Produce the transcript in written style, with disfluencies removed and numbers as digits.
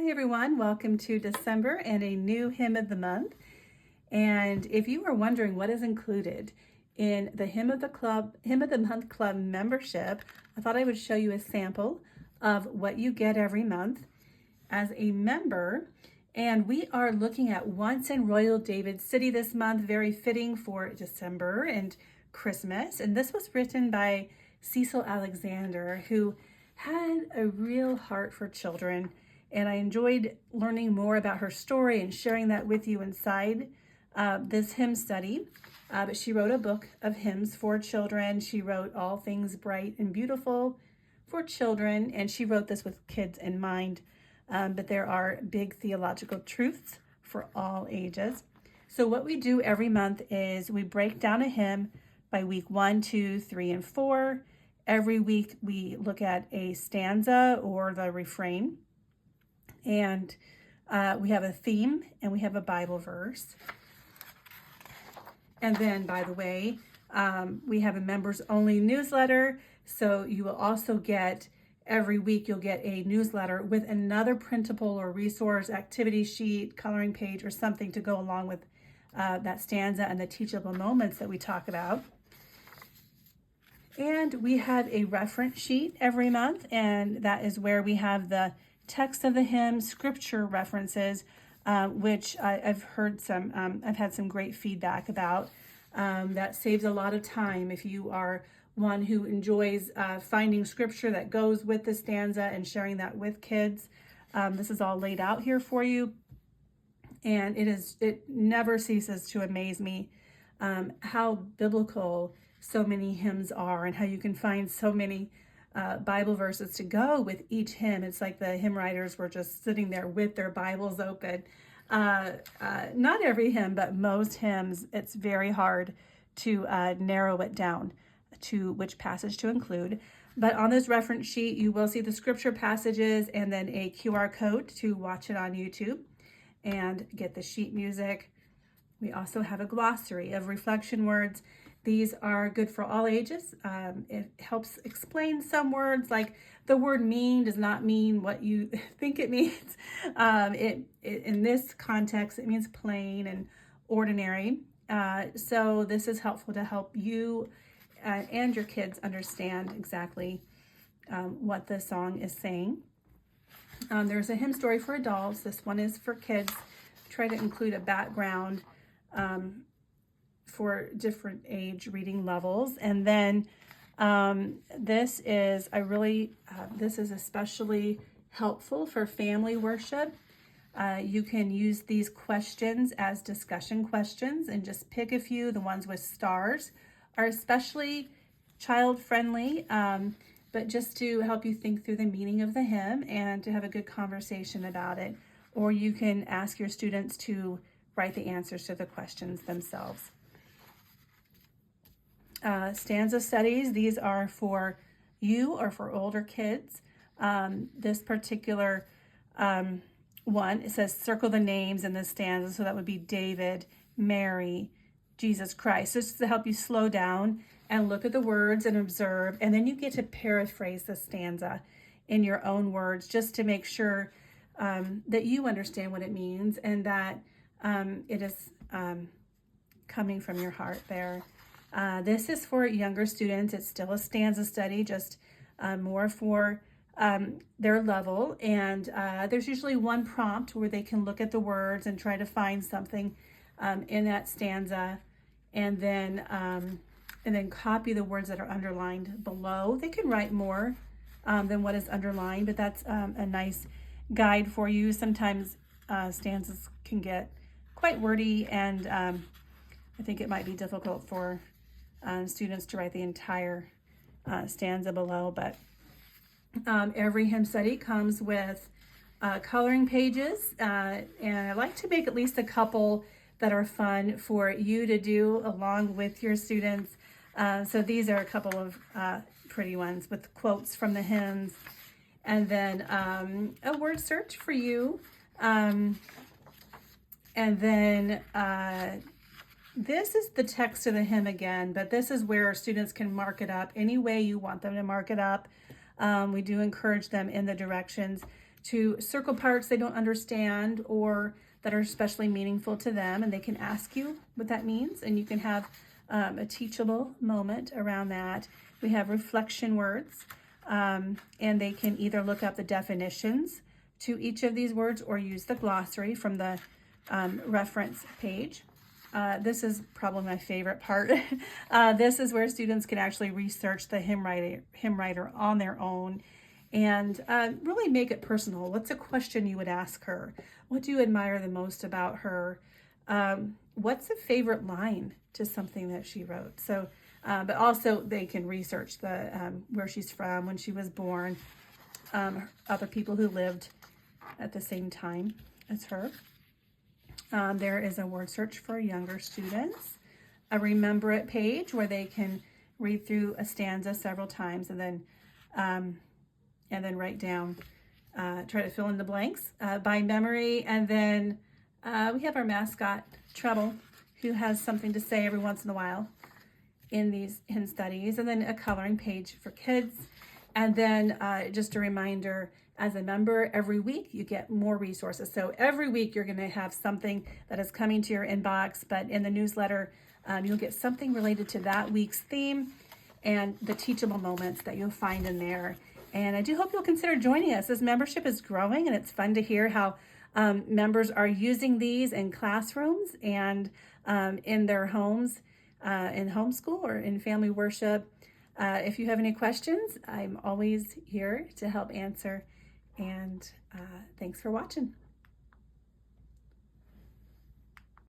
Hi everyone, welcome to December and a new hymn of the month. And if you are wondering what is included in the Hymn of the Month Club membership, I thought I would show you a sample of what you get every month as a member. And we are looking at Once in Royal David City this month, very fitting for December and Christmas. And this was written by Cecil Alexander, who had a real heart for children. And I enjoyed learning more about her story and sharing that with you inside this hymn study. But she wrote a book of hymns for children. She wrote All Things Bright and Beautiful for children, and she wrote this with kids in mind. But there are big theological truths for all ages. So what we do every month is we break down a hymn by week 1, 2, 3, and 4. Every week we look at a stanza or the refrain. And we have a theme and we have a Bible verse. And then, by the way, we have a members only newsletter. So you will also get, every week you'll get a newsletter with another printable or resource, activity sheet, coloring page, or something to go along with that stanza and the teachable moments that we talk about. And we have a reference sheet every month, and that is where we have the text of the hymn, scripture references, which I've had some great feedback about. That saves a lot of time if you are one who enjoys finding scripture that goes with the stanza and sharing that with kids. This is all laid out here for you, and it never ceases to amaze me how biblical so many hymns are and how you can find so many Bible verses to go with each hymn. It's like the hymn writers were just sitting there with their Bibles open. Not every hymn, but most hymns, it's very hard to narrow it down to which passage to include. But on this reference sheet, you will see the scripture passages and then a QR code to watch it on YouTube and get the sheet music. We also have a glossary of reflection words. These are good for all ages. It helps explain some words, like the word mean does not mean what you think it means. In this context, it means plain and ordinary. So this is helpful to help you and your kids understand exactly what the song is saying. There's a hymn story for adults. This one is for kids. Try to include a background for different age reading levels. And then this is especially helpful for family worship. You can use these questions as discussion questions and just pick a few. The ones with stars are especially child friendly, but just to help you think through the meaning of the hymn and to have a good conversation about it. Or you can ask your students to write the answers to the questions themselves. Stanza studies, these are for you or for older kids. This particular one, it says circle the names in the stanza, so that would be David, Mary, Jesus Christ. This is to help you slow down and look at the words and observe, and then you get to paraphrase the stanza in your own words just to make sure that you understand what it means and that it is coming from your heart there. This is for younger students. It's still a stanza study, just more for their level. And there's usually one prompt where they can look at the words and try to find something in that stanza, and then copy the words that are underlined below. They can write more than what is underlined, but that's a nice guide for you. Sometimes stanzas can get quite wordy, and I think it might be difficult for students to write the entire stanza below, but every hymn study comes with coloring pages, and I like to make at least a couple that are fun for you to do along with your students. So these are a couple of pretty ones with quotes from the hymns, and then a word search for you, and then this is the text of the hymn again, but this is where students can mark it up any way you want them to mark it up. We do encourage them in the directions to circle parts they don't understand or that are especially meaningful to them, and they can ask you what that means, and you can have a teachable moment around that. We have reflection words, and they can either look up the definitions to each of these words or use the glossary from the reference page. This is probably my favorite part. This is where students can actually research the hymn writer on their own and really make it personal. What's a question you would ask her? What do you admire the most about her? What's a favorite line to something that she wrote? So, but also they can research the where she's from, when she was born, other people who lived at the same time as her. There is a word search for younger students, a remember it page where they can read through a stanza several times and then write down, try to fill in the blanks by memory. And then we have our mascot, Treble, who has something to say every once in a while in these hymn studies, and then a coloring page for kids. And then just a reminder, as a member, every week you get more resources. So every week you're going to have something that is coming to your inbox, but in the newsletter, you'll get something related to that week's theme and the teachable moments that you'll find in there. And I do hope you'll consider joining us. This membership is growing, and it's fun to hear how members are using these in classrooms and in their homes, in homeschool or in family worship. If you have any questions, I'm always here to help answer. And thanks for watching.